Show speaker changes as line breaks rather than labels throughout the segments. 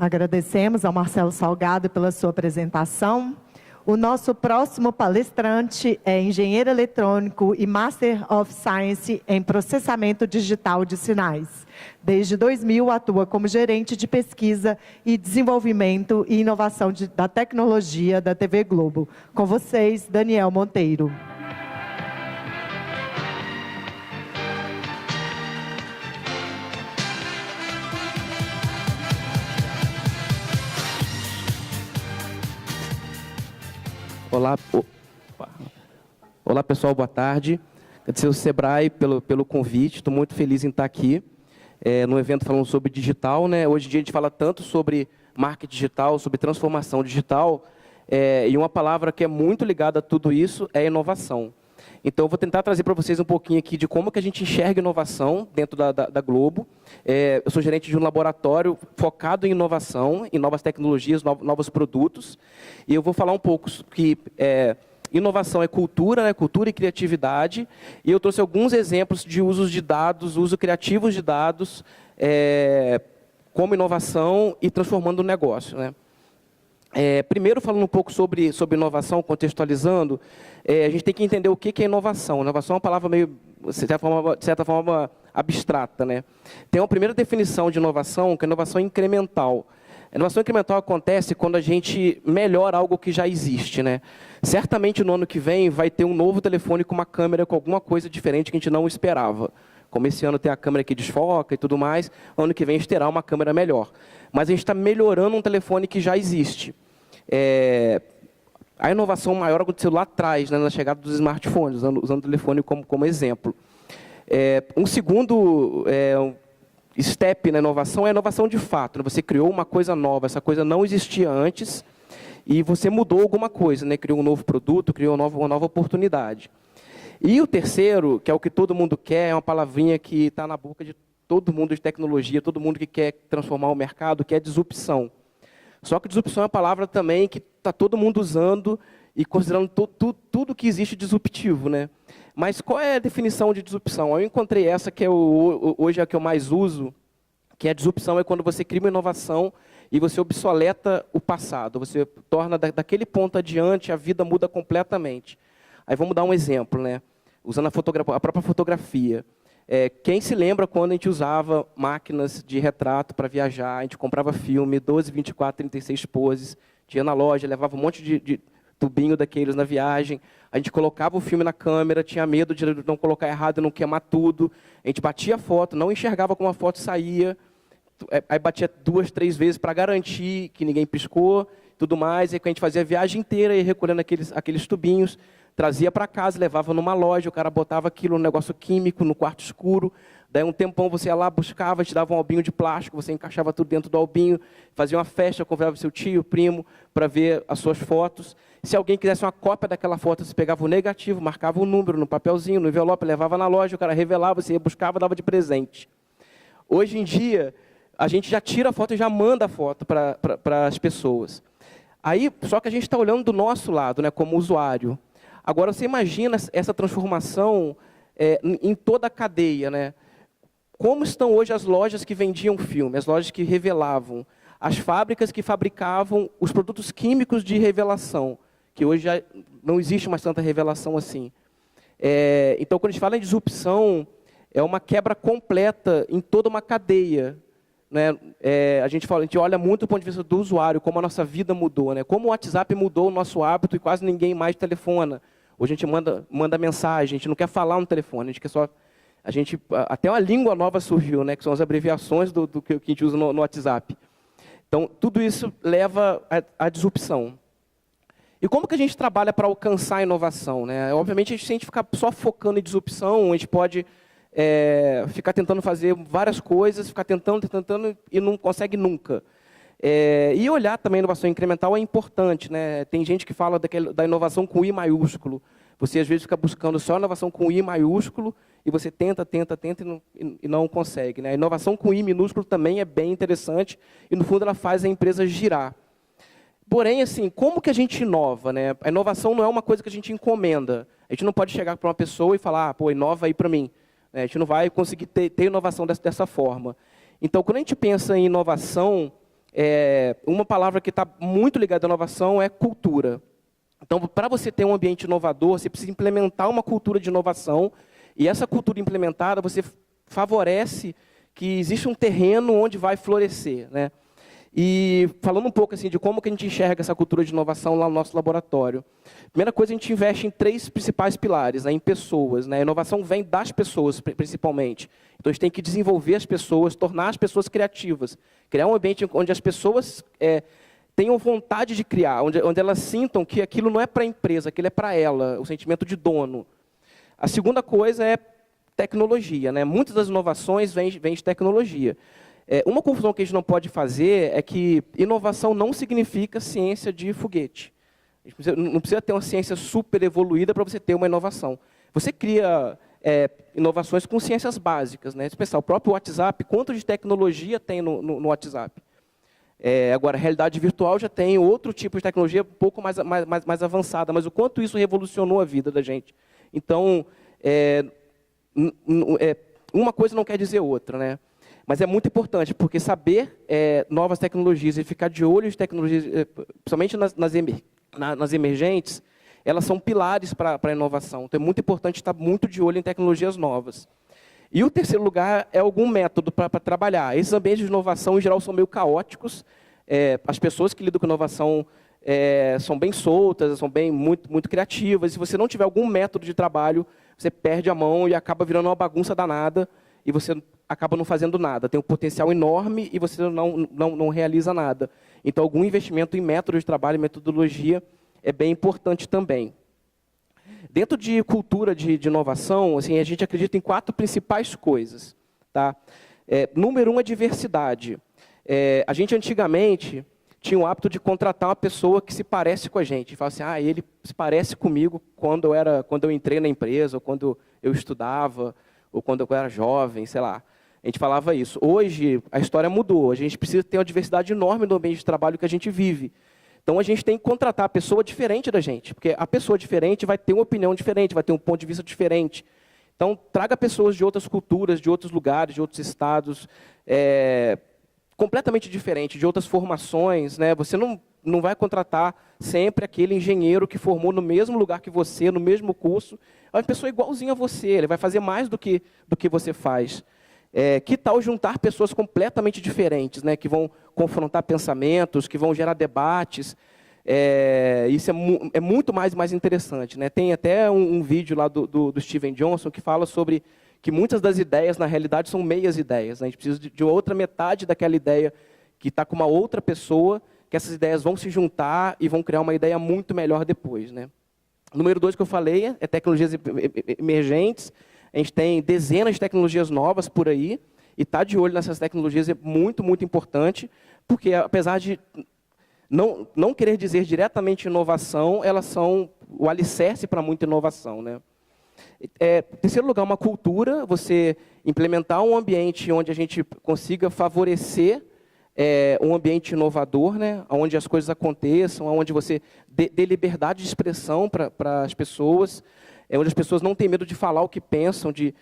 Agradecemos ao Marcelo Salgado pela sua apresentação. O nosso próximo palestrante é engenheiro eletrônico e Master of Science em processamento digital de sinais. Desde 2000, atua como gerente de pesquisa e desenvolvimento e inovação da tecnologia da TV Globo. Com vocês, Daniel Monteiro.
Olá pessoal, boa tarde. Agradecer ao Sebrae pelo convite, estou muito feliz em estar aqui no evento falando sobre digital, né? Hoje em dia a gente fala tanto sobre marketing digital, sobre transformação digital, e uma palavra que é muito ligada a tudo isso é inovação. Então, eu vou tentar trazer para vocês um pouquinho aqui de como que a gente enxerga inovação dentro da Globo. Eu sou gerente de um laboratório focado em inovação, em novas tecnologias, novos produtos. E eu vou falar um pouco que inovação é cultura, né? Cultura e criatividade. E eu trouxe alguns exemplos de usos de dados, uso criativos de dados, como inovação e transformando o negócio, né? Primeiro, falando um pouco sobre inovação, contextualizando, a gente tem que entender o que é inovação. Inovação é uma palavra meio, de certa forma abstrata, né? Tem uma primeira definição de inovação, que é inovação incremental. A inovação incremental acontece quando a gente melhora algo que já existe, né? Certamente, no ano que vem, vai ter um novo telefone com uma câmera com alguma coisa diferente que a gente não esperava. Como esse ano tem a câmera que desfoca e tudo mais, ano que vem a gente terá uma câmera melhor. Mas a gente está melhorando um telefone que já existe. A inovação maior aconteceu lá atrás, né, na chegada dos smartphones, usando o telefone como exemplo. Um segundo step na inovação é a inovação de fato. Né? Você criou uma coisa nova, essa coisa não existia antes, e você mudou alguma coisa, né? Criou um novo produto, criou uma nova oportunidade. E o terceiro, que é o que todo mundo quer, é uma palavrinha que está na boca de todo mundo de tecnologia, todo mundo que quer transformar o mercado, que é disrupção. Só que disrupção é uma palavra também que está todo mundo usando e considerando tudo que existe disruptivo, né? Mas qual é a definição de disrupção? Eu encontrei essa que hoje é a que eu mais uso, que a disrupção é quando você cria uma inovação e você obsoleta o passado. Você torna daquele ponto adiante, a vida muda completamente. Aí vamos dar um exemplo, né? Usando a própria fotografia. Quem se lembra quando a gente usava máquinas de retrato para viajar, a gente comprava filme, 12, 24, 36 poses, tinha na loja, levava um monte de tubinho daqueles na viagem, a gente colocava o filme na câmera, tinha medo de não colocar errado e não queimar tudo, a gente batia a foto, não enxergava como a foto saía, aí batia 2, 3 vezes para garantir que ninguém piscou, tudo mais, e a gente fazia a viagem inteira e recolhendo aqueles tubinhos, trazia para casa, levava numa loja, o cara botava aquilo no negócio químico, no quarto escuro, daí um tempão você ia lá, buscava, te dava um albinho de plástico, você encaixava tudo dentro do albinho, fazia uma festa, convidava seu tio, primo, para ver as suas fotos. Se alguém quisesse uma cópia daquela foto, você pegava o negativo, marcava o número no papelzinho, no envelope, levava na loja, o cara revelava, você ia buscava, dava de presente. Hoje em dia, a gente já tira a foto e já manda a foto para as pessoas. Aí, só que a gente está olhando do nosso lado, né, como usuário. Agora, você imagina essa transformação em toda a cadeia, né? Como estão hoje as lojas que vendiam filme, as lojas que revelavam, as fábricas que fabricavam os produtos químicos de revelação, que hoje já não existe mais tanta revelação assim. Então, quando a gente fala em disrupção, é uma quebra completa em toda uma cadeia. Né? A gente olha muito do ponto de vista do usuário, como a nossa vida mudou, né? Como o WhatsApp mudou o nosso hábito e quase ninguém mais telefona. Hoje a gente manda mensagem, a gente não quer falar no telefone, a gente quer só... até uma língua nova surgiu, né? Que são as abreviações do que a gente usa no WhatsApp. Então, tudo isso leva à disrupção. E como que a gente trabalha para alcançar a inovação? Né? Obviamente, se a gente ficar só focando em disrupção, a gente pode ficar tentando fazer várias coisas, ficar tentando e não consegue nunca. E olhar também a inovação incremental é importante. Né? Tem gente que fala da inovação com I maiúsculo. Você, às vezes, fica buscando só a inovação com I maiúsculo e você tenta e não consegue. Né? A inovação com I minúsculo também é bem interessante e, no fundo, ela faz a empresa girar. Porém, assim, como que a gente inova? Né? A inovação não é uma coisa que a gente encomenda. A gente não pode chegar para uma pessoa e falar, pô, inova aí para mim. A gente não vai conseguir ter inovação dessa forma. Então, quando a gente pensa em inovação, uma palavra que está muito ligada à inovação é cultura. Então, para você ter um ambiente inovador, você precisa implementar uma cultura de inovação, e essa cultura implementada, você favorece que existe um terreno onde vai florescer, né? E falando um pouco assim, de como que a gente enxerga essa cultura de inovação lá no nosso laboratório. Primeira coisa, a gente investe em 3 principais pilares, né, em pessoas. Né? A inovação vem das pessoas, principalmente. Então, a gente tem que desenvolver as pessoas, tornar as pessoas criativas. Criar um ambiente onde as pessoas tenham vontade de criar, onde elas sintam que aquilo não é para a empresa, aquilo é para ela, o sentimento de dono. A segunda coisa é tecnologia. Né? Muitas das inovações vêm de tecnologia. Uma confusão que a gente não pode fazer é que inovação não significa ciência de foguete. A gente não precisa ter uma ciência super evoluída para você ter uma inovação. Você cria inovações com ciências básicas. Né? Se pensar, o próprio WhatsApp, quanto de tecnologia tem no WhatsApp? Agora, a realidade virtual já tem outro tipo de tecnologia um pouco mais avançada, mas o quanto isso revolucionou a vida da gente. Então, uma coisa não quer dizer outra, né? Mas é muito importante, porque saber novas tecnologias e ficar de olho em tecnologias, principalmente nas emergentes, elas são pilares para a inovação. Então, é muito importante estar muito de olho em tecnologias novas. E o terceiro lugar é algum método para trabalhar. Esses ambientes de inovação, em geral, são meio caóticos. As pessoas que lidam com inovação são bem soltas, são muito criativas. E se você não tiver algum método de trabalho, você perde a mão e acaba virando uma bagunça danada, e você acaba não fazendo nada. Tem um potencial enorme e você não realiza nada. Então, algum investimento em métodos de trabalho, metodologia, é bem importante também. Dentro de cultura de inovação, assim, a gente acredita em 4 principais coisas. Tá? Número 1 é diversidade. A gente, antigamente, tinha o hábito de contratar uma pessoa que se parece com a gente. Fala assim, ele se parece comigo quando eu entrei na empresa, ou quando eu estudava, ou quando eu era jovem, sei lá. A gente falava isso. Hoje, a história mudou. A gente precisa ter uma diversidade enorme no ambiente de trabalho que a gente vive. Então, a gente tem que contratar a pessoa diferente da gente, porque a pessoa diferente vai ter uma opinião diferente, vai ter um ponto de vista diferente. Então, traga pessoas de outras culturas, de outros lugares, de outros estados, completamente diferentes, de outras formações. Né? Você não vai contratar sempre aquele engenheiro que formou no mesmo lugar que você, no mesmo curso. É uma pessoa igualzinha a você, ele vai fazer mais do que você faz. Que tal juntar pessoas completamente diferentes, né, que vão confrontar pensamentos, que vão gerar debates? Isso é muito mais interessante. Né? Tem até um vídeo lá do Steven Johnson que fala sobre que muitas das ideias, na realidade, são meias ideias. Né? A gente precisa de outra metade daquela ideia que está com uma outra pessoa, que essas ideias vão se juntar e vão criar uma ideia muito melhor depois. Né? Número 2 que eu falei é tecnologias emergentes. A gente tem dezenas de tecnologias novas por aí, e estar de olho nessas tecnologias é muito importante, porque, apesar de não querer dizer diretamente inovação, elas são o alicerce para muita inovação. Né? Em terceiro lugar, uma cultura, você implementar um ambiente onde a gente consiga favorecer um ambiente inovador, né? Onde as coisas aconteçam, onde você dê liberdade de expressão para as pessoas, onde as pessoas não têm medo de falar o que pensam, de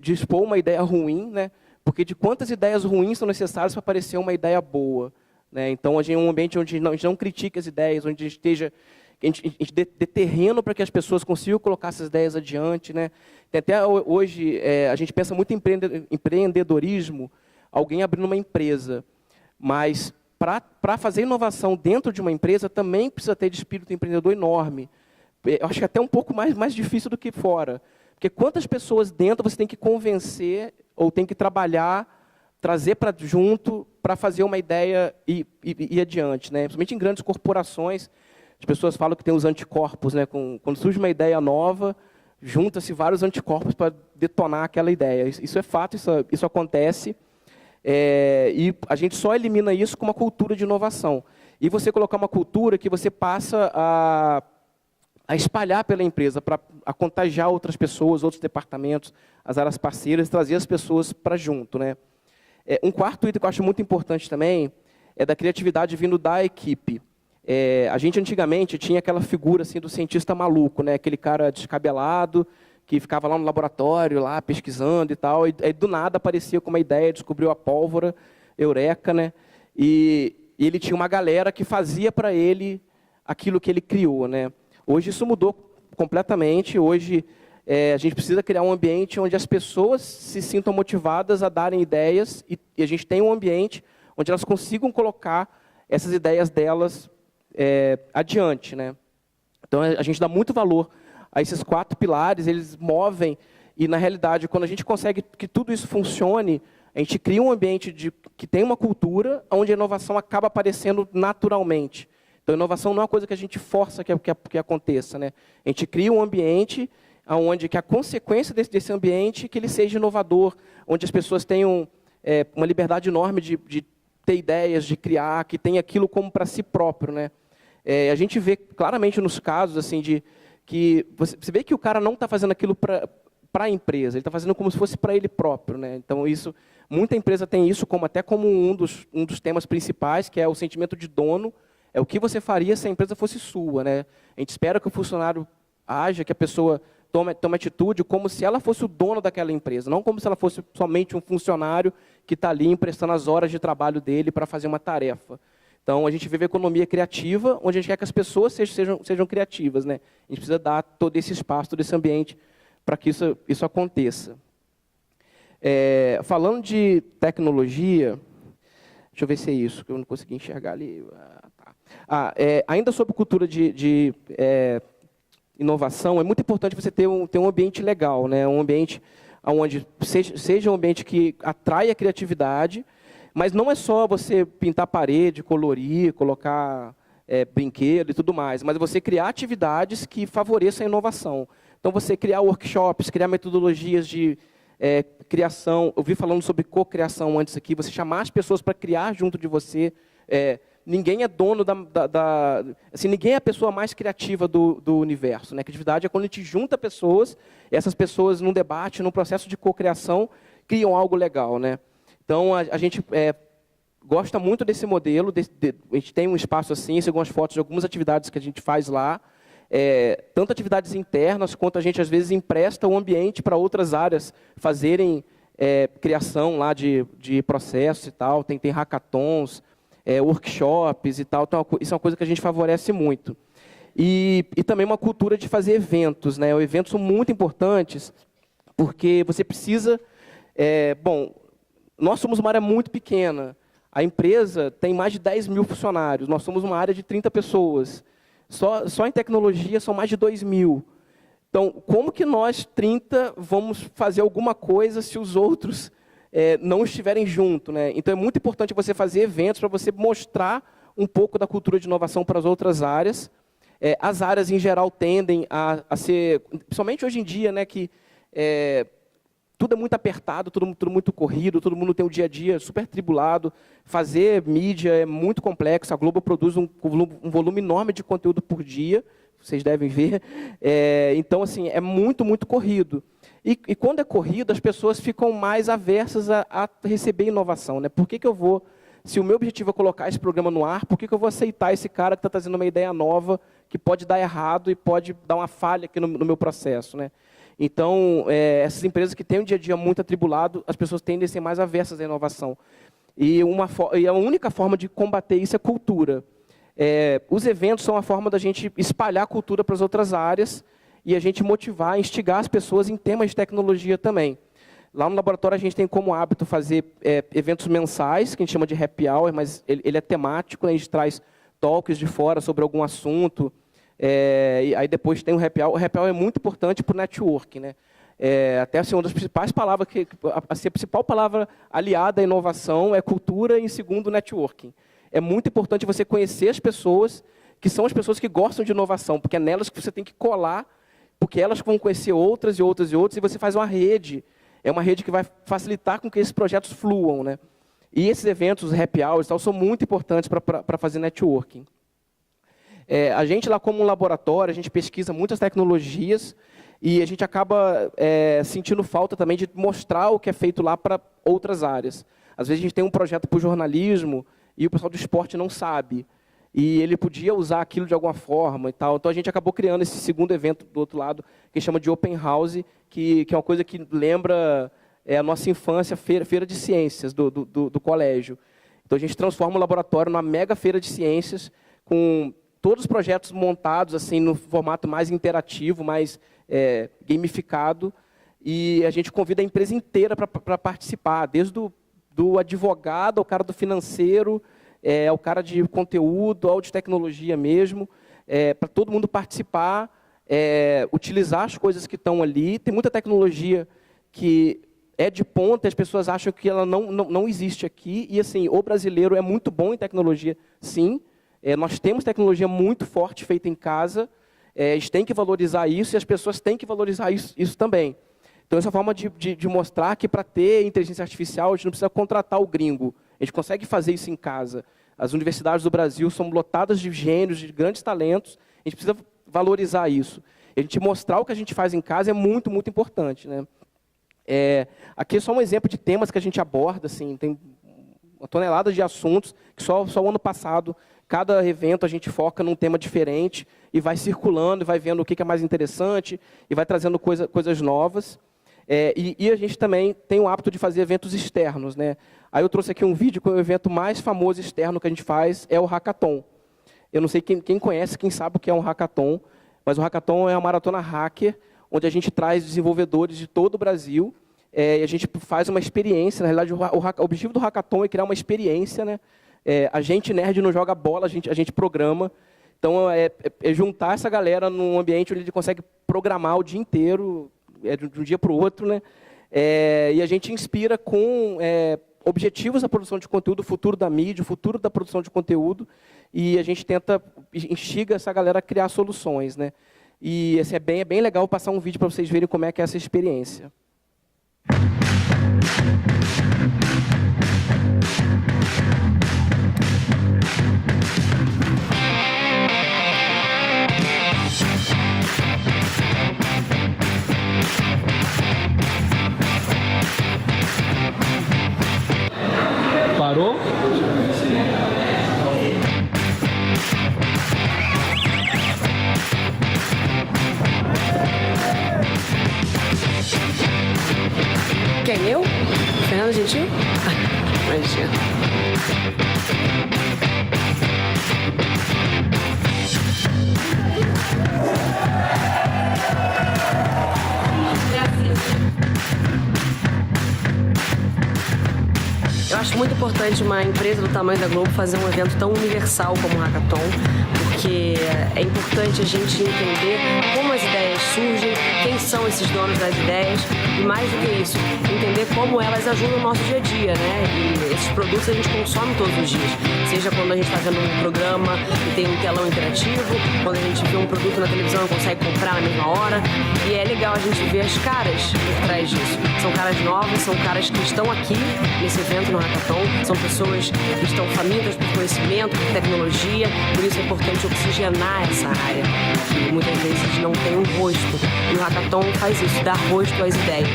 expor uma ideia ruim, né? Porque de quantas ideias ruins são necessárias para aparecer uma ideia boa. Né? Então, a gente é um ambiente onde a gente não critica as ideias, onde a gente dê terreno para que as pessoas consigam colocar essas ideias adiante. Né? Até hoje, a gente pensa muito em empreendedorismo, alguém abrindo uma empresa. Mas, para fazer inovação dentro de uma empresa, também precisa ter de espírito empreendedor enorme. Eu acho que é até um pouco mais difícil do que fora. Porque quantas pessoas dentro você tem que convencer, ou tem que trabalhar, trazer para junto, para fazer uma ideia e ir adiante. Né? Principalmente em grandes corporações, as pessoas falam que tem os anticorpos. Né? Quando surge uma ideia nova, junta-se vários anticorpos para detonar aquela ideia. Isso é fato, isso acontece. E a gente só elimina isso com uma cultura de inovação. E você colocar uma cultura que você passa a espalhar pela empresa, a contagiar outras pessoas, outros departamentos, as áreas parceiras, trazer as pessoas para junto. Né? Um quarto item que eu acho muito importante também é da criatividade vindo da equipe. A gente antigamente tinha aquela figura assim, do cientista maluco, né? Aquele cara descabelado, que ficava lá no laboratório, lá pesquisando e tal, e do nada aparecia com uma ideia, descobriu a pólvora, eureka, né? e ele tinha uma galera que fazia para ele aquilo que ele criou, né? Hoje isso mudou completamente. Hoje a gente precisa criar um ambiente onde as pessoas se sintam motivadas a darem ideias e a gente tem um ambiente onde elas consigam colocar essas ideias delas adiante, né? Então a gente dá muito valor a esses 4 pilares, eles movem e na realidade quando a gente consegue que tudo isso funcione, a gente cria um ambiente que tem uma cultura onde a inovação acaba aparecendo naturalmente. Então, a inovação não é uma coisa que a gente força que aconteça, né? A gente cria um ambiente onde que a consequência desse ambiente que ele seja inovador, onde as pessoas tenham uma liberdade enorme de ter ideias, de criar, que tem aquilo como para si próprio, né? A gente vê claramente nos casos assim que você vê que o cara não está fazendo aquilo para a empresa, ele está fazendo como se fosse para ele próprio, né? Então muita empresa tem isso até como um dos temas principais, que é o sentimento de dono. É o que você faria se a empresa fosse sua, né? A gente espera que o funcionário haja, que a pessoa tome atitude como se ela fosse o dono daquela empresa, não como se ela fosse somente um funcionário que está ali emprestando as horas de trabalho dele para fazer uma tarefa. Então, a gente vive a economia criativa, onde a gente quer que as pessoas sejam criativas, né? A gente precisa dar todo esse espaço, todo esse ambiente para que isso aconteça. Falando de tecnologia, deixa eu ver se é isso, que eu não consegui enxergar ali. Ainda sobre cultura de inovação, é muito importante você ter um ambiente legal, né? Um ambiente onde seja um ambiente que atrai a criatividade, mas não é só você pintar parede, colorir, colocar brinquedo e tudo mais, mas você criar atividades que favoreçam a inovação. Então, você criar workshops, criar metodologias de criação. Eu vi falando sobre cocriação antes aqui, você chamar as pessoas para criar junto de você. Ninguém é dono assim, ninguém é a pessoa mais criativa do universo, né? A criatividade é quando a gente junta pessoas, e essas pessoas, num debate, num processo de cocriação, criam algo legal, né? Então, a gente gosta muito desse modelo, a gente tem um espaço assim, algumas fotos de algumas atividades que a gente faz lá, tanto atividades internas, quanto a gente, às vezes, empresta o ambiente para outras áreas fazerem criação lá de processos e tal, tem hackathons, workshops e tal, então isso é uma coisa que a gente favorece muito. E também uma cultura de fazer eventos, né? Os eventos são muito importantes, porque você precisa... bom, nós somos uma área muito pequena, a empresa tem mais de 10 mil funcionários, nós somos uma área de 30 pessoas, só em tecnologia são mais de 2 mil. Então, como que nós, 30, vamos fazer alguma coisa se os outros não estiverem junto, né? Então, é muito importante você fazer eventos para você mostrar um pouco da cultura de inovação para as outras áreas. As áreas, em geral, tendem a ser, principalmente hoje em dia, né, que tudo é muito apertado, tudo muito corrido, todo mundo tem um dia a dia super tribulado. Fazer mídia é muito complexo, a Globo produz um volume enorme de conteúdo por dia, vocês devem ver. Então, assim, é muito, muito corrido. E quando é corrido, as pessoas ficam mais aversas a receber inovação, né? Por que eu vou, se o meu objetivo é colocar esse programa no ar, por que eu vou aceitar esse cara que está trazendo uma ideia nova, que pode dar errado e pode dar uma falha aqui no meu processo, né? Então, essas empresas que têm um dia a dia muito atribulado, as pessoas tendem a ser mais aversas à inovação. E a única forma de combater isso é cultura. Os eventos são a forma da gente espalhar a cultura para as outras áreas e a gente motivar, instigar as pessoas em temas de tecnologia também. Lá no laboratório a gente tem como hábito fazer eventos mensais, que a gente chama de happy hour, mas ele é temático, né? A gente traz talks de fora sobre algum assunto. E aí depois tem o happy hour. O happy hour é muito importante para o networking, né? Até assim, uma das principais palavras, assim, a principal palavra aliada à inovação é cultura e, em segundo, networking. É muito importante você conhecer as pessoas, que são as pessoas que gostam de inovação, porque é nelas que você tem que colar, porque elas vão conhecer outras e outras e outras, e você faz uma rede. É uma rede que vai facilitar com que esses projetos fluam, né? E esses eventos, os happy hours, tal, são muito importantes para fazer networking. A gente lá como um laboratório, a gente pesquisa muitas tecnologias e a gente acaba sentindo falta também de mostrar o que é feito lá para outras áreas. Às vezes a gente tem um projeto para o jornalismo e o pessoal do esporte não sabe. E ele podia usar aquilo de alguma forma e tal. Então a gente acabou criando esse segundo evento do outro lado, que chama de Open House, que é uma coisa que lembra a nossa infância, feira de ciências do colégio. Então, a gente transforma o laboratório numa mega feira de ciências, com todos os projetos montados assim no formato mais interativo, mais gamificado, e a gente convida a empresa inteira para participar, desde do advogado, ao cara do financeiro, ao cara de conteúdo, ao de tecnologia mesmo, para todo mundo participar, utilizar as coisas que estão ali. Tem muita tecnologia que é de ponta, as pessoas acham que ela não existe aqui, e assim, o brasileiro é muito bom em tecnologia, sim. Nós temos tecnologia muito forte feita em casa, a gente tem que valorizar isso, e as pessoas têm que valorizar isso também. Então, essa é a forma de mostrar que, para ter inteligência artificial, a gente não precisa contratar o gringo. A gente consegue fazer isso em casa. As universidades do Brasil são lotadas de gênios, de grandes talentos. A gente precisa valorizar isso. A gente mostrar o que a gente faz em casa é muito, muito importante, né? Aqui é só um exemplo de temas que a gente aborda. Assim, tem uma tonelada de assuntos que só o ano passado, cada evento a gente foca num tema diferente e vai circulando, e vai vendo o que é mais interessante, e vai trazendo coisas novas. E a gente também tem o hábito de fazer eventos externos, né? Aí eu trouxe aqui um vídeo com o evento mais famoso externo que a gente faz, é o Hackathon. Eu não sei quem conhece, quem sabe o que é um Hackathon, mas o Hackathon é uma maratona hacker, onde a gente traz desenvolvedores de todo o Brasil, e a gente faz uma experiência. Na realidade, o objetivo do Hackathon é criar uma experiência, né? A gente nerd não joga bola, a gente programa. Então, é juntar essa galera num ambiente onde ele consegue programar o dia inteiro, de um dia para o outro, né? E a gente inspira com objetivos da produção de conteúdo, o futuro da mídia, o futuro da produção de conteúdo, e a gente instiga essa galera a criar soluções, né? E assim, é bem legal passar um vídeo para vocês verem como é que é essa experiência.
Parou?
Quem, eu? Fernando Gentil? Imagina. Eu acho muito importante uma empresa do tamanho da Globo fazer um evento tão universal como o Hackathon, porque é importante a gente entender como as ideias surgem, quem são esses donos das ideias, e mais do que isso, entender como elas ajudam o nosso dia a dia, né? E esses produtos a gente consome todos os dias, seja quando a gente está vendo um programa e tem um telão interativo, quando a gente vê um produto na televisão e consegue comprar na mesma hora, e é legal a gente ver as caras por trás disso. São caras novas, são caras que estão aqui nesse evento no Hackathon, são pessoas que estão famintas por conhecimento, por tecnologia, por isso é importante oxigenar essa área, que muitas vezes não tem um rosto. E o Hackathon faz isso, dá rosto às ideias.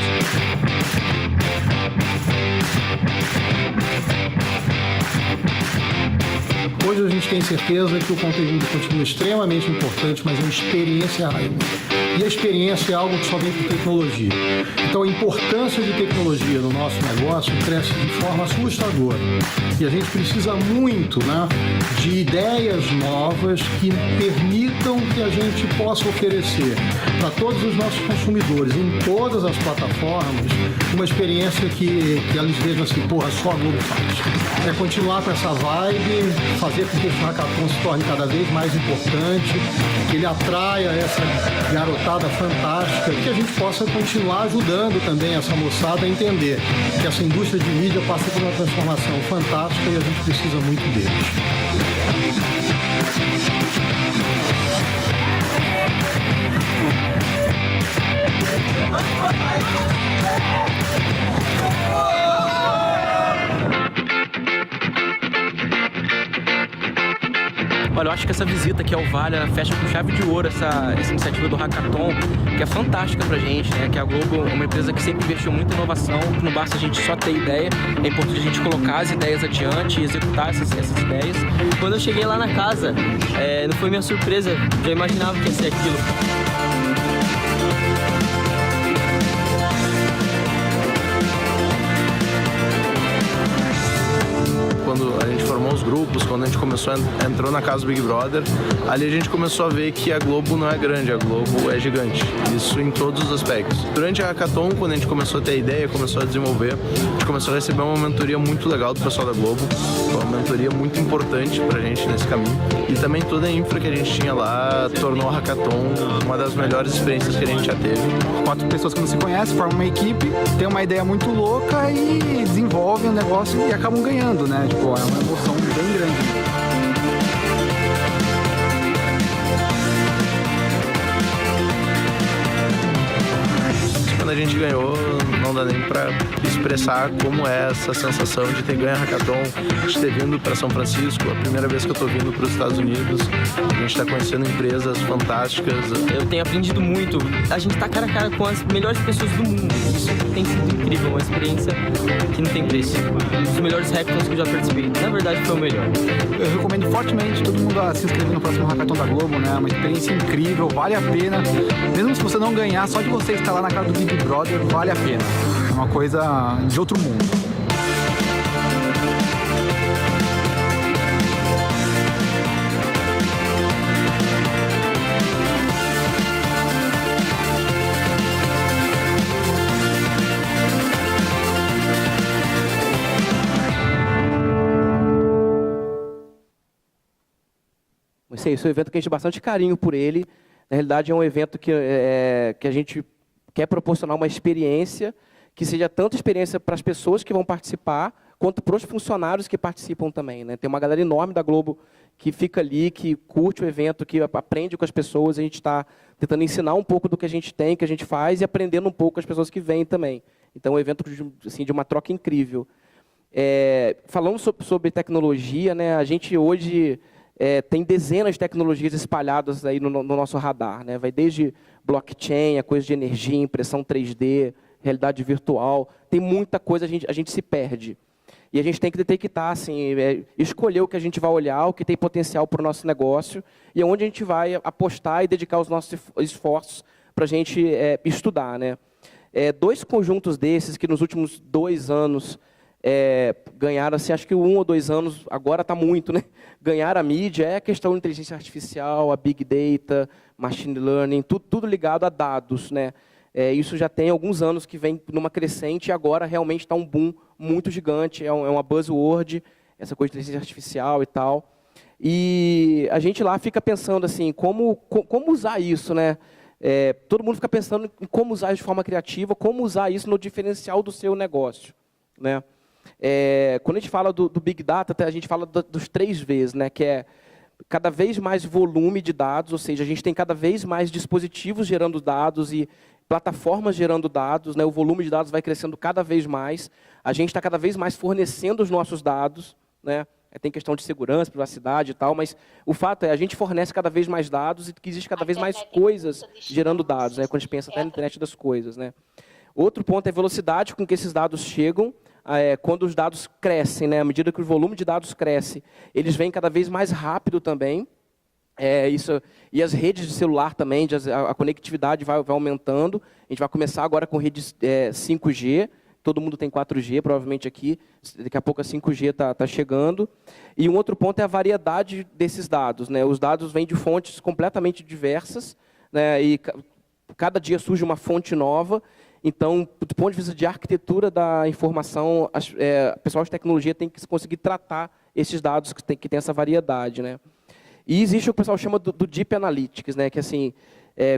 Hoje a gente tem certeza que o conteúdo continua extremamente importante, mas a experiência e a experiência é algo que só vem com tecnologia. Então a importância de tecnologia no nosso negócio cresce de forma assustadora. E a gente precisa muito, né, de ideias novas que permitam que a gente possa oferecer para todos os nossos consumidores, em todas as plataformas, uma experiência que eles vejam assim, porra, só a Globo faz. É continuar com essa vibe, fazer com que esse Hackathon se torne cada vez mais importante, que ele atraia essa garotada fantástica, e que a gente possa continuar ajudando também essa moçada a entender que essa indústria de mídia passa por uma transformação fantástica e a gente precisa muito deles.
Olha, eu acho que essa visita aqui ao Vale, ela fecha com chave de ouro essa iniciativa do Hackathon, que é fantástica pra gente, né? Que a Globo é uma empresa que sempre investiu muito em inovação, que não basta a gente só ter ideia, é importante a gente colocar as ideias adiante e executar essas ideias.
Quando eu cheguei lá na casa, não foi minha surpresa, já imaginava que ia ser aquilo.
quando a gente formou os grupos, quando a gente entrou na casa do Big Brother, ali a gente começou a ver que a Globo não é grande, a Globo é gigante. Isso em todos os aspectos. Durante a Hackathon, quando a gente começou a ter ideia, começou a desenvolver, a gente começou a receber uma mentoria muito legal do pessoal da Globo, uma mentoria muito importante pra gente nesse caminho. E também toda a infra que a gente tinha lá tornou a Hackathon uma das melhores experiências que a gente já teve.
4 pessoas que não se conhecem, formam uma equipe, tem uma ideia muito louca e desenvolvem o negócio e acabam ganhando, né? Tipo, é uma emoção bem grande.
Quando a gente ganhou, não dá nem pra expressar como é essa sensação de ter ganho a Hackathon, de ter vindo para São Francisco, a primeira vez que eu tô vindo para os Estados Unidos, a gente tá conhecendo empresas fantásticas.
Eu tenho aprendido muito, a gente tá cara a cara com as melhores pessoas do mundo, isso tem sido incrível, uma experiência que não tem preço. Um dos melhores hackathons que eu já participei, na verdade foi o melhor.
Eu recomendo fortemente todo mundo a se inscrever no próximo Hackathon da Globo, né? É uma experiência incrível, vale a pena. Mesmo se você não ganhar, só de você estar lá na cara do Big Brother, vale a pena. É uma coisa de outro mundo.
Esse é um evento que a gente tem bastante carinho por ele. Na realidade, é um evento que a gente quer proporcionar uma experiência que seja tanto experiência para as pessoas que vão participar, quanto para os funcionários que participam também, né? Tem uma galera enorme da Globo que fica ali, que curte o evento, que aprende com as pessoas. A gente está tentando ensinar um pouco do que a gente tem, que a gente faz, e aprendendo um pouco com as pessoas que vêm também. Então, é um evento assim, de uma troca incrível. Falando sobre tecnologia, né? A gente hoje tem dezenas de tecnologias espalhadas aí no nosso radar, né? Vai desde blockchain, a coisa de energia, impressão 3D, realidade virtual. Tem muita coisa, a gente se perde. E a gente tem que detectar, assim, escolher o que a gente vai olhar, o que tem potencial para o nosso negócio, e onde a gente vai apostar e dedicar os nossos esforços para a gente estudar, né? 2 conjuntos desses que nos últimos 2 anos ganharam, assim, acho que 1 ou 2 anos, agora está muito, né? Ganhar a mídia é a questão de inteligência artificial, a big data, machine learning, tudo ligado a dados, né? Isso já tem alguns anos que vem numa crescente e agora realmente está um boom muito gigante, é uma buzzword, essa coisa de inteligência artificial e tal. E a gente lá fica pensando assim, como usar isso, né? Todo mundo fica pensando em como usar isso de forma criativa, como usar isso no diferencial do seu negócio, né? Quando a gente fala do Big Data, a gente fala dos 3 Vs, né? Que é cada vez mais volume de dados, ou seja, a gente tem cada vez mais dispositivos gerando dados e plataformas gerando dados, né? O volume de dados vai crescendo cada vez mais, a gente está cada vez mais fornecendo os nossos dados, né? Tem questão de segurança, privacidade e tal, mas o fato é a gente fornece cada vez mais dados e que existe cada vez mais coisas gerando dados, né? Quando a gente pensa até na internet das coisas, né? Outro ponto é a velocidade com que esses dados chegam, quando os dados crescem, né? À medida que o volume de dados cresce, eles vêm cada vez mais rápido também. E as redes de celular também, a conectividade vai aumentando. A gente vai começar agora com redes 5G, todo mundo tem 4G, provavelmente aqui, daqui a pouco a 5G está chegando. E um outro ponto é a variedade desses dados, né? Os dados vêm de fontes completamente diversas, né? E cada dia surge uma fonte nova. Então, do ponto de vista de arquitetura da informação, o pessoal de tecnologia tem que conseguir tratar esses dados que tem essa variedade, né? E existe o que o pessoal chama do Deep Analytics, né? Que assim,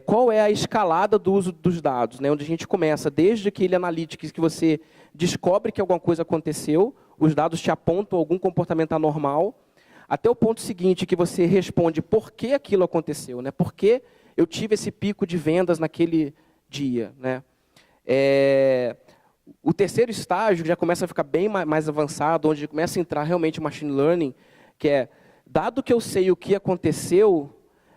qual é a escalada do uso dos dados, né? Onde a gente começa desde aquele Analytics que você descobre que alguma coisa aconteceu, os dados te apontam algum comportamento anormal, até o ponto seguinte que você responde por que aquilo aconteceu, né? Por que eu tive esse pico de vendas naquele dia, né? O terceiro estágio já começa a ficar bem mais avançado, onde começa a entrar realmente o machine learning, que é, dado que eu sei o que aconteceu,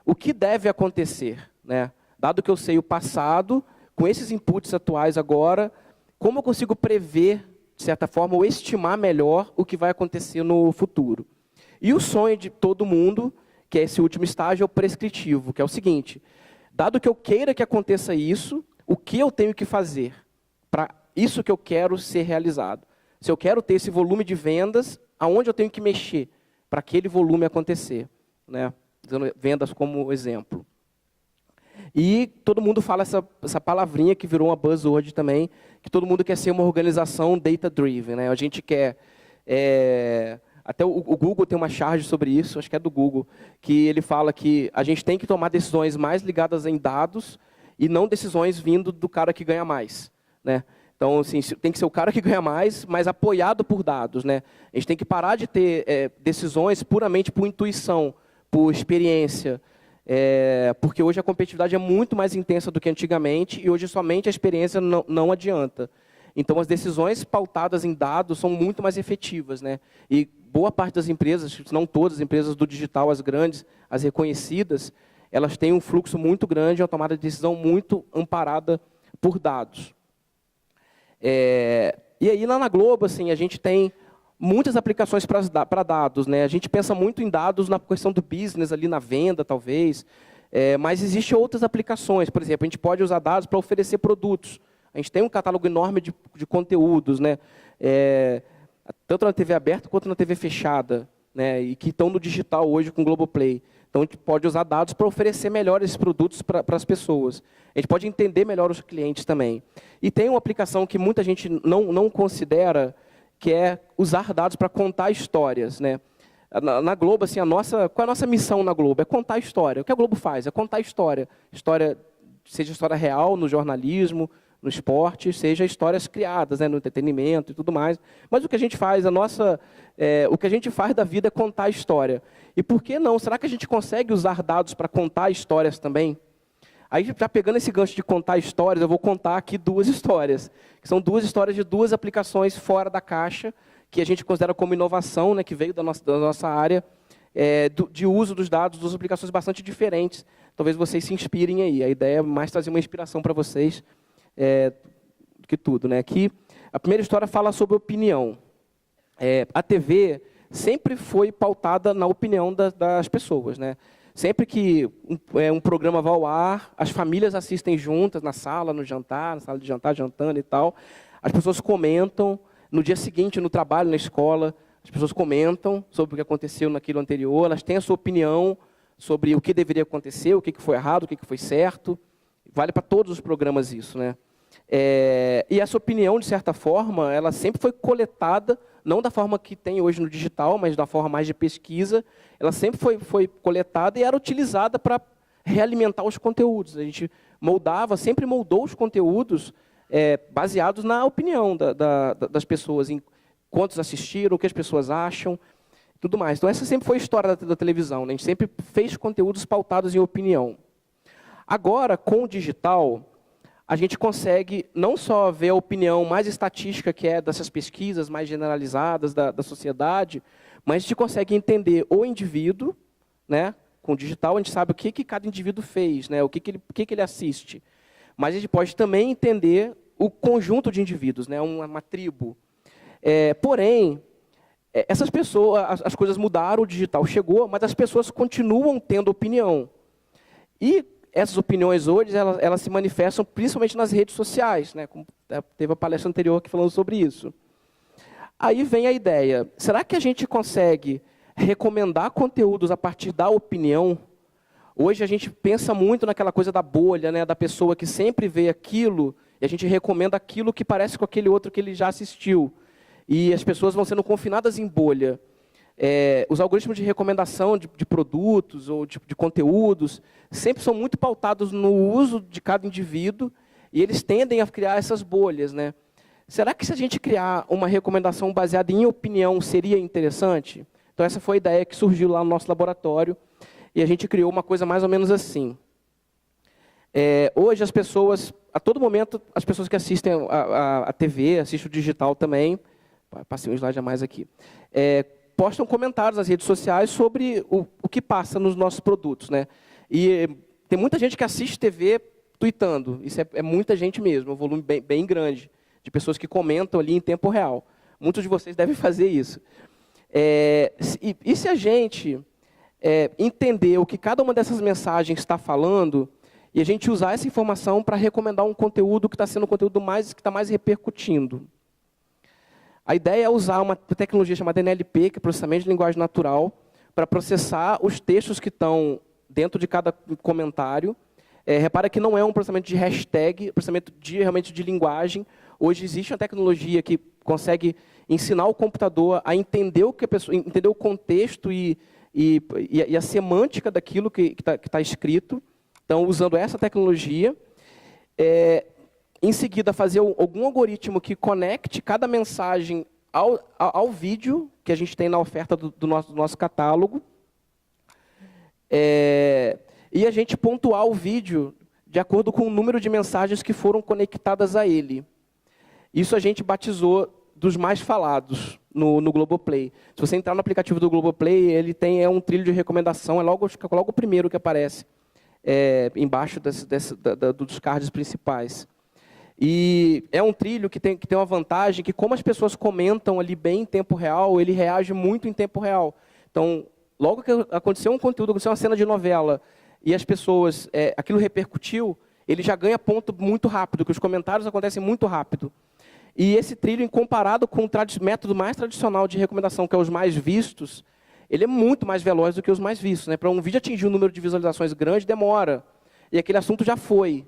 o que deve acontecer, né? Dado que eu sei o passado, com esses inputs atuais agora, como eu consigo prever, de certa forma, ou estimar melhor o que vai acontecer no futuro. E o sonho de todo mundo, que é esse último estágio, é o prescritivo, que é o seguinte, dado que eu queira que aconteça isso, o que eu tenho que fazer para isso que eu quero ser realizado? Se eu quero ter esse volume de vendas, aonde eu tenho que mexer para aquele volume acontecer, né? Usando vendas como exemplo. E todo mundo fala essa palavrinha que virou uma buzzword também, que todo mundo quer ser uma organização data-driven, né? A gente quer... até o Google tem uma charge sobre isso, acho que é do Google, que ele fala que a gente tem que tomar decisões mais ligadas em dados e não decisões vindo do cara que ganha mais, né? Então, assim, tem que ser o cara que ganha mais, mas apoiado por dados, né? A gente tem que parar de ter decisões puramente por intuição, por experiência, porque hoje a competitividade é muito mais intensa do que antigamente e hoje somente a experiência não adianta. Então, as decisões pautadas em dados são muito mais efetivas, né? E boa parte das empresas, se não todas as empresas do digital, as grandes, as reconhecidas, elas têm um fluxo muito grande, uma tomada de decisão muito amparada por dados. E aí, lá na Globo, assim, a gente tem muitas aplicações para dados, né? A gente pensa muito em dados na questão do business, ali na venda, talvez, mas existem outras aplicações. Por exemplo, a gente pode usar dados para oferecer produtos. A gente tem um catálogo enorme de conteúdos, né? Tanto na TV aberta quanto na TV fechada, né? E que estão no digital hoje com o Globoplay. Então, a gente pode usar dados para oferecer melhor esses produtos para as pessoas. A gente pode entender melhor os clientes também. E tem uma aplicação que muita gente não considera, que é usar dados para contar histórias, né? Na Globo, assim, qual é a nossa missão na Globo? É contar a história. O que a Globo faz? É contar a história. Seja história real no jornalismo, no esporte, seja histórias criadas, né, no entretenimento e tudo mais. Mas o que a gente faz, o que a gente faz da vida é contar a história. E por que não? Será que a gente consegue usar dados para contar histórias também? Aí, já pegando esse gancho de contar histórias, eu vou contar aqui 2 histórias, que são 2 histórias de 2 aplicações fora da caixa, que a gente considera como inovação, né, que veio da nossa área, de uso dos dados, 2 aplicações bastante diferentes. Talvez vocês se inspirem aí. A ideia é mais trazer uma inspiração para vocês, do que tudo, né? Aqui, a primeira história fala sobre opinião. A TV sempre foi pautada na opinião das pessoas, né? Sempre que um programa vai ao ar, as famílias assistem juntas na sala de jantar, jantando e tal. As pessoas comentam. No dia seguinte, no trabalho, na escola, as pessoas comentam sobre o que aconteceu naquilo anterior. Elas têm a sua opinião sobre o que deveria acontecer, o que foi errado, o que foi certo. Vale para todos os programas isso, né? E essa opinião, de certa forma, ela sempre foi coletada, não da forma que tem hoje no digital, mas da forma mais de pesquisa. Ela sempre foi coletada e era utilizada para realimentar os conteúdos. A gente sempre moldou os conteúdos baseados na opinião das pessoas, em quantos assistiram, o que as pessoas acham, tudo mais. Então, essa sempre foi a história da televisão, né? A gente sempre fez conteúdos pautados em opinião. Agora, com o digital, a gente consegue não só ver a opinião mais estatística, que é dessas pesquisas mais generalizadas da sociedade, mas a gente consegue entender o indivíduo, né? Com o digital, a gente sabe o que cada indivíduo fez, né? O que ele assiste. Mas a gente pode também entender o conjunto de indivíduos, né? Uma tribo. Porém, essas pessoas, as coisas mudaram, o digital chegou, mas as pessoas continuam tendo opinião. E essas opiniões hoje, elas se manifestam principalmente nas redes sociais, né? Como teve a palestra anterior aqui falando sobre isso. Aí vem a ideia, será que a gente consegue recomendar conteúdos a partir da opinião? Hoje a gente pensa muito naquela coisa da bolha, né? Da pessoa que sempre vê aquilo, e a gente recomenda aquilo que parece com aquele outro que ele já assistiu. E as pessoas vão sendo confinadas em bolha. Os algoritmos de recomendação de produtos ou de conteúdos sempre são muito pautados no uso de cada indivíduo e eles tendem a criar essas bolhas, né? Será que se a gente criar uma recomendação baseada em opinião seria interessante? Então essa foi a ideia que surgiu lá no nosso laboratório e a gente criou uma coisa mais ou menos assim. Hoje as pessoas, a todo momento, as pessoas que assistem a TV, assistem o digital também, passei um slide a mais aqui, postam comentários nas redes sociais sobre o que passa nos nossos produtos, né? E tem muita gente que assiste TV tweetando. Isso é muita gente mesmo, um volume bem grande, de pessoas que comentam ali em tempo real. Muitos de vocês devem fazer isso. E se a gente entender o que cada uma dessas mensagens está falando, e a gente usar essa informação para recomendar um conteúdo que está sendo o conteúdo que está mais repercutindo. A ideia é usar uma tecnologia chamada NLP, que é processamento de linguagem natural, para processar os textos que estão dentro de cada comentário. Repara que não é um processamento de hashtag, processamento realmente de linguagem. Hoje existe uma tecnologia que consegue ensinar o computador a entender o que a pessoa, entender o contexto e a semântica daquilo que está escrito. Então, usando essa tecnologia, em seguida fazer algum algoritmo que conecte cada mensagem ao vídeo que a gente tem na oferta do nosso catálogo. E a gente pontuar o vídeo de acordo com o número de mensagens que foram conectadas a ele. Isso a gente batizou dos mais falados no Globoplay. Se você entrar no aplicativo do Globoplay, ele tem um trilho de recomendação, é logo o primeiro que aparece, embaixo dos cards principais. E é um trilho que tem uma vantagem que, como as pessoas comentam ali bem em tempo real, ele reage muito em tempo real. Então, logo que aconteceu um conteúdo, aconteceu uma cena de novela, e as pessoas, aquilo repercutiu, ele já ganha ponto muito rápido, porque os comentários acontecem muito rápido. E esse trilho, comparado com o método mais tradicional de recomendação, que é os mais vistos, ele é muito mais veloz do que os mais vistos, né? Para um vídeo atingir um número de visualizações grande, demora. E aquele assunto já foi.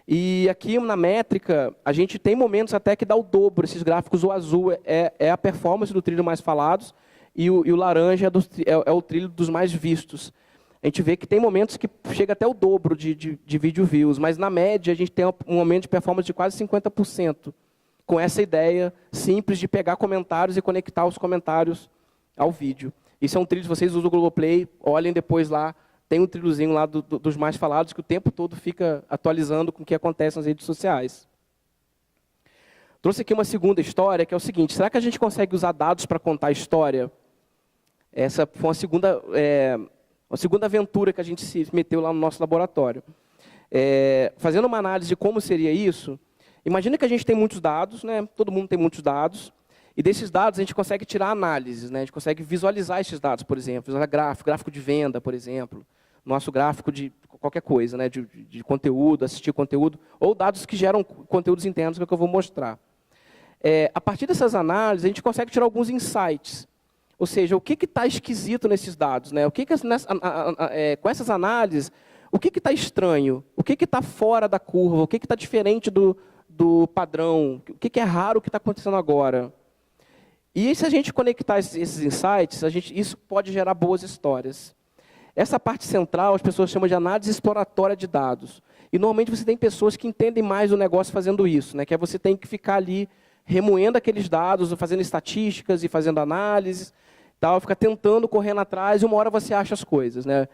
E aqui na métrica, a gente tem momentos até que dá o dobro. Esses gráficos, o azul é a performance do trilho mais falados, e o laranja é o trilho dos mais vistos. A gente vê que tem momentos que chega até o dobro de vídeo views, mas na média a gente tem um aumento de performance de quase 50%, com essa ideia simples de pegar comentários e conectar os comentários ao vídeo. Isso é um trilho, se vocês usam o Globoplay, olhem depois lá, tem um trilhozinho lá dos mais falados, que o tempo todo fica atualizando com o que acontece nas redes sociais. Trouxe aqui uma segunda história, que é o seguinte: será que a gente consegue usar dados para contar a história? Essa foi uma segunda aventura que a gente se meteu lá no nosso laboratório. Fazendo uma análise de como seria isso, imagina que a gente tem muitos dados, né? Todo mundo tem muitos dados, e desses dados a gente consegue tirar análises, né? A gente consegue visualizar esses dados, por exemplo, visualizar gráfico de venda, por exemplo, nosso gráfico de qualquer coisa, né? de conteúdo, assistir conteúdo, ou dados que geram conteúdos internos, que é o que eu vou mostrar. A partir dessas análises, a gente consegue tirar alguns insights. Ou seja, o que está esquisito nesses dados? Né? Com essas análises, o que está estranho? O que está fora da curva? O que está diferente do padrão? O que é raro que está acontecendo agora? E se a gente conectar esses insights, isso pode gerar boas histórias. Essa parte central, as pessoas chamam de análise exploratória de dados. E, normalmente, você tem pessoas que entendem mais o negócio fazendo isso, né? Que você tem que ficar ali remoendo aqueles dados, fazendo estatísticas e fazendo análises, tal, fica tentando, correndo atrás, e uma hora você acha as coisas, né?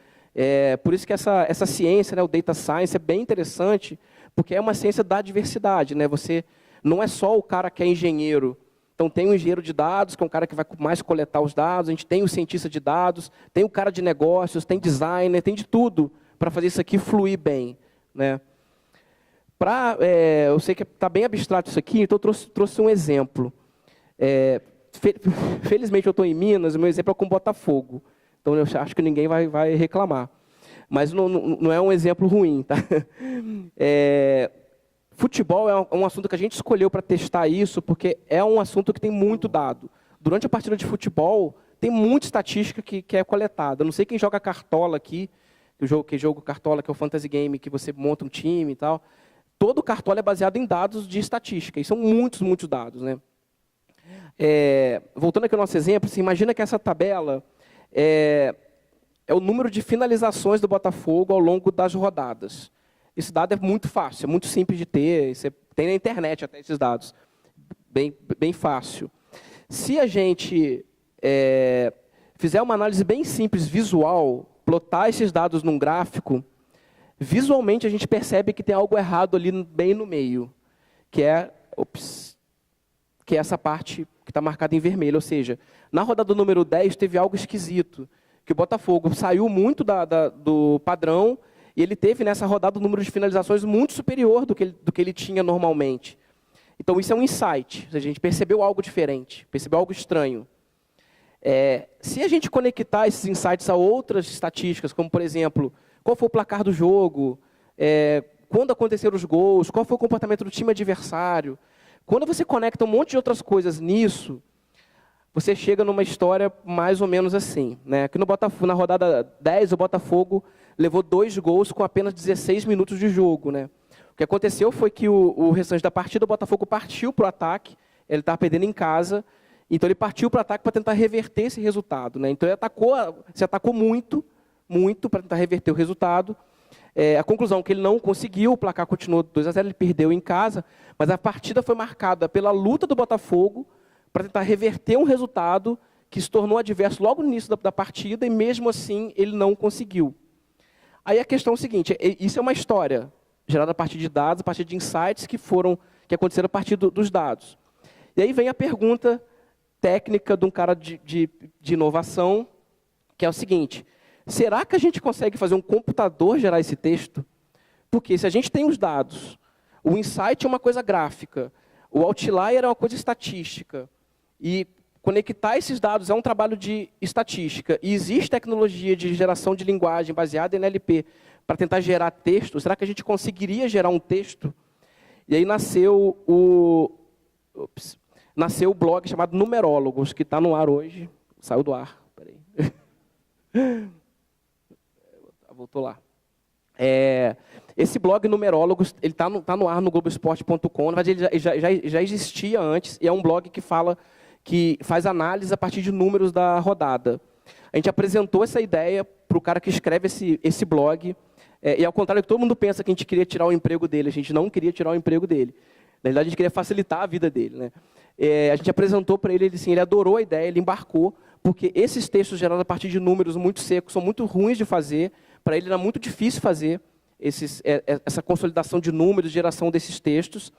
Por isso que essa ciência, né, o data science, é bem interessante, porque é uma ciência da diversidade, né? Você não é só o cara que é engenheiro. Então, tem o engenheiro de dados, que é um cara que vai mais coletar os dados, a gente tem o cientista de dados, tem o cara de negócios, tem designer, tem de tudo para fazer isso aqui fluir bem, né? Eu sei que está bem abstrato isso aqui, então eu trouxe um exemplo. Felizmente eu estou em Minas, o meu exemplo é com Botafogo, então eu acho que ninguém vai reclamar. Mas não é um exemplo ruim, tá? Futebol é um assunto que a gente escolheu para testar isso, porque é um assunto que tem muito dado. Durante a partida de futebol, tem muita estatística que é coletada. Eu não sei quem joga Cartola aqui, que jogo Cartola, que é o fantasy game, que você monta um time e tal. Todo Cartola é baseado em dados de estatística, e são muitos, muitos dados, né? Voltando aqui ao nosso exemplo, você imagina que essa tabela é o número de finalizações do Botafogo ao longo das rodadas. Esse dado é muito fácil, é muito simples de ter, você tem na internet até esses dados, bem fácil. Se a gente fizer uma análise bem simples, visual, plotar esses dados num gráfico, visualmente a gente percebe que tem algo errado ali bem no meio, que é essa parte que está marcada em vermelho, ou seja, na rodada número 10 teve algo esquisito, que o Botafogo saiu muito do padrão, e ele teve nessa rodada um número de finalizações muito superior do que ele tinha normalmente. Então, isso é um insight. A gente percebeu algo diferente, percebeu algo estranho. Se a gente conectar esses insights a outras estatísticas, como, por exemplo, qual foi o placar do jogo, quando aconteceram os gols, qual foi o comportamento do time adversário, Quando você conecta um monte de outras coisas nisso, você chega numa história mais ou menos assim, né? Aqui no Botafogo, na rodada 10, o Botafogo levou 2 gols com apenas 16 minutos de jogo, né? O que aconteceu foi que o restante da partida, o Botafogo partiu para o ataque, ele estava perdendo em casa, então ele partiu para o ataque para tentar reverter esse resultado, né? Então ele se atacou muito para tentar reverter o resultado. A conclusão é que ele não conseguiu, o placar continuou 2-0, ele perdeu em casa, mas a partida foi marcada pela luta do Botafogo para tentar reverter um resultado que se tornou adverso logo no início da partida, e mesmo assim ele não conseguiu. Aí a questão é o seguinte, isso é uma história gerada a partir de dados, a partir de insights que aconteceram a partir dos dados. E aí vem a pergunta técnica de um cara de inovação, que é o seguinte: será que a gente consegue fazer um computador gerar esse texto? Porque se a gente tem os dados, o insight é uma coisa gráfica, o outlier é uma coisa estatística, e conectar esses dados é um trabalho de estatística, e existe tecnologia de geração de linguagem baseada em NLP para tentar gerar texto, será que a gente conseguiria gerar um texto? E aí nasceu o blog chamado Numerólogos, que está no ar hoje. Saiu do ar, peraí. Voltou lá. Esse blog Numerólogos, ele está no ar no Globoesporte.com, na verdade ele já existia antes, e é um blog que faz análise a partir de números da rodada. A gente apresentou essa ideia para o cara que escreve esse blog, e ao contrário que todo mundo pensa que a gente queria tirar o emprego dele, a gente não queria tirar o emprego dele. Na verdade, a gente queria facilitar a vida dele, né? A gente apresentou para ele, ele adorou a ideia, ele embarcou, porque esses textos gerados a partir de números muito secos são muito ruins de fazer, para ele era muito difícil fazer essa consolidação de números, geração desses textos.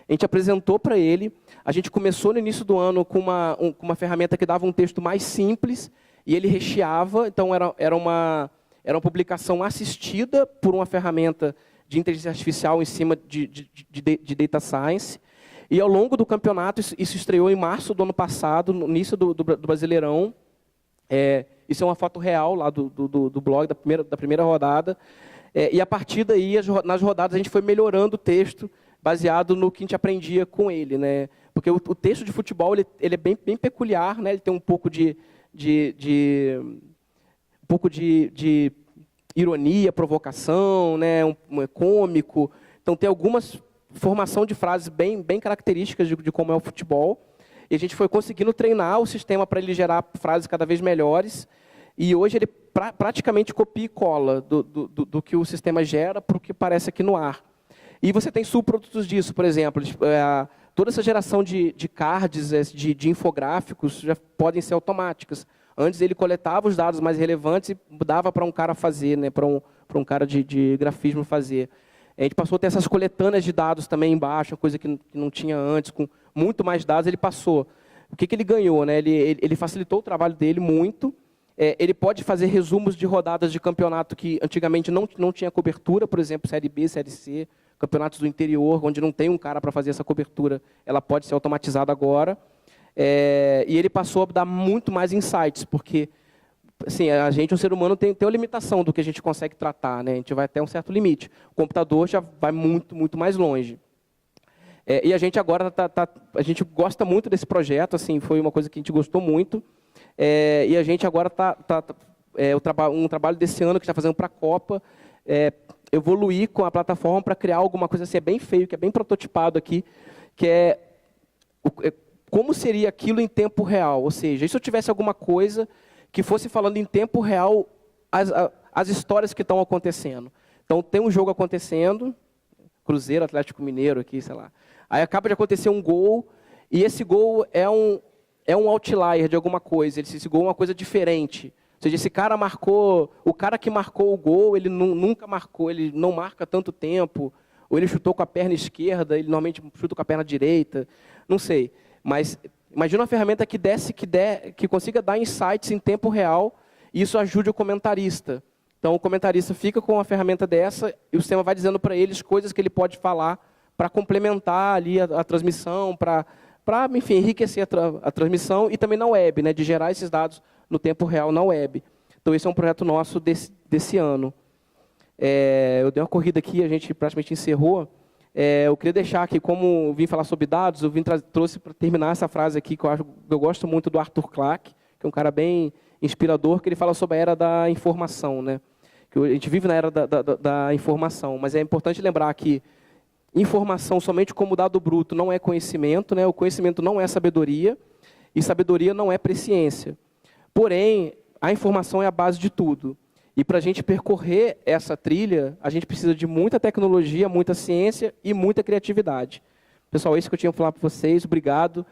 A gente apresentou para ele, a gente começou no início do ano com uma ferramenta que dava um texto mais simples, e ele recheava, então era uma publicação assistida por uma ferramenta de inteligência artificial em cima de data science. E ao longo do campeonato, isso estreou em março do ano passado, no início do Brasileirão. Isso é uma foto real lá do blog da primeira rodada. E a partir daí, nas rodadas, a gente foi melhorando o texto, baseado no que a gente aprendia com ele, né? Porque o texto de futebol ele é bem peculiar, né? Ele tem um pouco de ironia, provocação, né? É cômico. Então tem algumas formação de frases bem características de como é o futebol. E a gente foi conseguindo treinar o sistema para ele gerar frases cada vez melhores. E hoje ele praticamente copia e cola do que o sistema gera para o que aparece aqui no ar. E você tem subprodutos disso, por exemplo, toda essa geração de cards, de infográficos, já podem ser automáticas. Antes ele coletava os dados mais relevantes e dava para um cara fazer, né, para um cara de grafismo fazer. A gente passou a ter essas coletâneas de dados também embaixo, coisa que não tinha antes, com muito mais dados ele passou. O que ele ganhou? Né? Ele facilitou o trabalho dele muito. Ele pode fazer resumos de rodadas de campeonato que antigamente não tinha cobertura, por exemplo, Série B, Série C, campeonatos do interior, onde não tem um cara para fazer essa cobertura, ela pode ser automatizada agora. E ele passou a dar muito mais insights, porque assim, a gente, um ser humano, tem uma limitação do que a gente consegue tratar, né? A gente vai até um certo limite. O computador já vai muito mais longe. E a gente agora a gente gosta muito desse projeto, assim, foi uma coisa que a gente gostou muito. E a gente agora um trabalho desse ano que está fazendo para a Copa, evoluir com a plataforma para criar alguma coisa assim, bem feio, que é bem prototipado aqui, que como seria aquilo em tempo real. Ou seja, e se eu tivesse alguma coisa que fosse falando em tempo real as histórias que estão acontecendo. Então, tem um jogo acontecendo, Cruzeiro, Atlético Mineiro aqui, sei lá. Aí acaba de acontecer um gol, e esse gol é um outlier de alguma coisa, esse gol é uma coisa diferente. Ou seja, esse cara marcou, o cara que marcou o gol, ele nunca marcou, ele não marca tanto tempo, ou ele chutou com a perna esquerda, ele normalmente chuta com a perna direita, não sei. Mas imagina uma ferramenta que consiga dar insights em tempo real, e isso ajude o comentarista. Então, o comentarista fica com uma ferramenta dessa, e o sistema vai dizendo para eles coisas que ele pode falar para complementar ali a transmissão, para enfim, enriquecer a transmissão, e também na web, né, de gerar esses dados no tempo real na web. Então, esse é um projeto nosso desse ano. Eu dei uma corrida aqui, a gente praticamente encerrou. Eu queria deixar aqui, como eu vim falar sobre dados, eu trouxe para terminar essa frase aqui, que eu gosto muito do Arthur Clarke, que é um cara bem inspirador, que ele fala sobre a era da informação, né? Que a gente vive na era da informação, mas é importante lembrar que informação somente como dado bruto não é conhecimento, né? O conhecimento não é sabedoria, e sabedoria não é presciência. Porém, a informação é a base de tudo. E para a gente percorrer essa trilha, a gente precisa de muita tecnologia, muita ciência e muita criatividade. Pessoal, é isso que eu tinha para falar para vocês. Obrigado.